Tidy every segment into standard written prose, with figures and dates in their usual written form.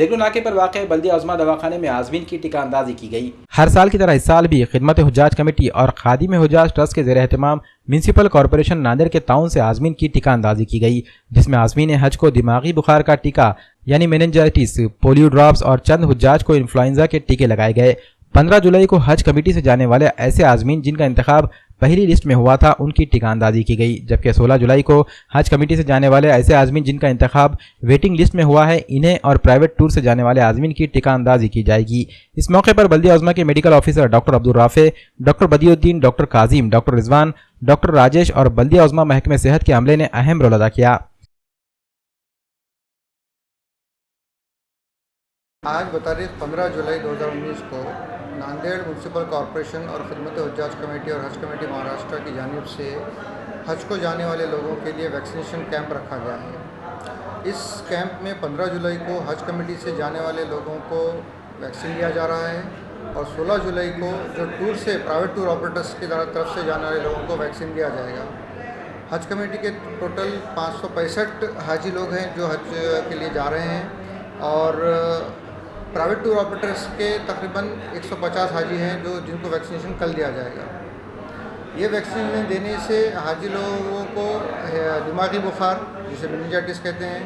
देगलू नाके पर वाक़ बल्दिया उज़्मा दवाखाने में आज़मीन की टीका अंदाजी की गई। हर साल की तरह इस साल भी खिदमत हुज्जाज कमेटी और खादिम हुज्जाज ट्रस्ट के ज़ेर एहतमाम म्यूनसिपल कॉरपोरेशन नांदेड़ के ताउन से आज़मीन की टीका अंदाजी की गई, जिसमें आज़मीन हज को दिमागी बुखार का टीका यानी मेनिंजाइटिस, पोलियो ड्रॉप्स और चंद हुज्जाज को इन्फ्लुएंजा के टीके लगाए गए। 15 जुलाई को हज कमेटी से जाने वाले ऐसे आज़मीन जिनका इंतखाब पहली लिस्ट में हुआ था उनकी टीका अंदाजी की गई, जबकि 16 जुलाई को हज कमेटी से जाने वाले ऐसे आज़मीन जिनका इंतखाब वेटिंग लिस्ट में हुआ है इन्हें और प्राइवेट टूर से जाने वाले आज़मीन की टीका अंदाजी की जाएगी। इस मौके पर बल्दिया उज़्मा के medical officer doctor Abdul Rafe, doctor Badiuddin, doctor Kazim, doctor Rizwan, doctor Rajesh और बल्दिया उज़्मा महकमे सेहत के अमले ने अहम रोल अदा किया। आज बतारीख 15 जुलाई 2019 को नांदेड़ म्यूनसिपल कॉरपोरेशन और खिदमत हुज्जाज कमेटी और हज कमेटी महाराष्ट्र की जानिब से हज को जाने वाले लोगों के लिए वैक्सीनेशन कैंप रखा गया है। इस कैंप में 15 जुलाई को हज कमेटी से जाने वाले लोगों को वैक्सीन दिया जा रहा है और 16 जुलाई को जो टूर से प्राइवेट टूर ऑपरेटर्स की तरफ से जाने वाले लोगों को वैक्सीन दिया जाएगा। हज कमेटी के टोटल 565 हाजी लोग हैं जो हज के लिए जा रहे हैं और प्राइवेट टूर ऑपरेटर्स के तकरीबन 150 हाजी हैं जिनको वैक्सीनेशन कल दिया जाएगा। ये वैक्सीन देने से हाजी लोगों को दिमागी बुखार जिसे मेनिंजाइटिस कहते हैं,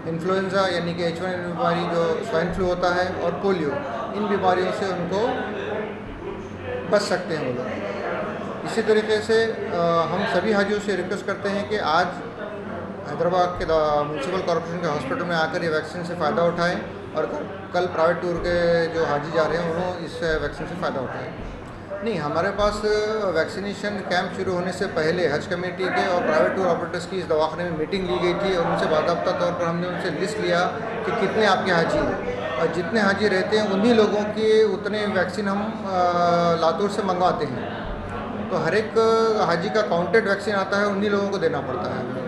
इन्फ्लुएंजा यानी कि H1N1 बीमारी जो स्वाइन फ्लू होता है और पोलियो, इन बीमारियों से उनको बच सकते हैं वो लोग। इसी तरीके से हम सभी हाजियों से रिक्वेस्ट करते हैं कि आज हैदराबाद के म्यूनसिपल कॉरपोरेशन के हॉस्पिटल में आकर ये वैक्सीन से फ़ायदा उठाएं और कल प्राइवेट टूर के जो हाजी जा रहे हैं उन्होंने इस वैक्सीन से फ़ायदा उठाएं। नहीं, हमारे पास वैक्सीनेशन कैंप शुरू होने से पहले हज कमेटी के और प्राइवेट टूर ऑपरेटर्स की इस दवाखाने में मीटिंग ली गई थी और उनसे बाकायदा तौर पर हमने उनसे लिस्ट लिया कि कितने आपके हाजी हैं और जितने हाजी रहते हैं उन्हीं लोगों की उतने वैक्सीन हम लातूर से मंगवाते हैं। तो हर एक हाजी का काउंटेड वैक्सीन आता है, उन्हीं लोगों को देना पड़ता है।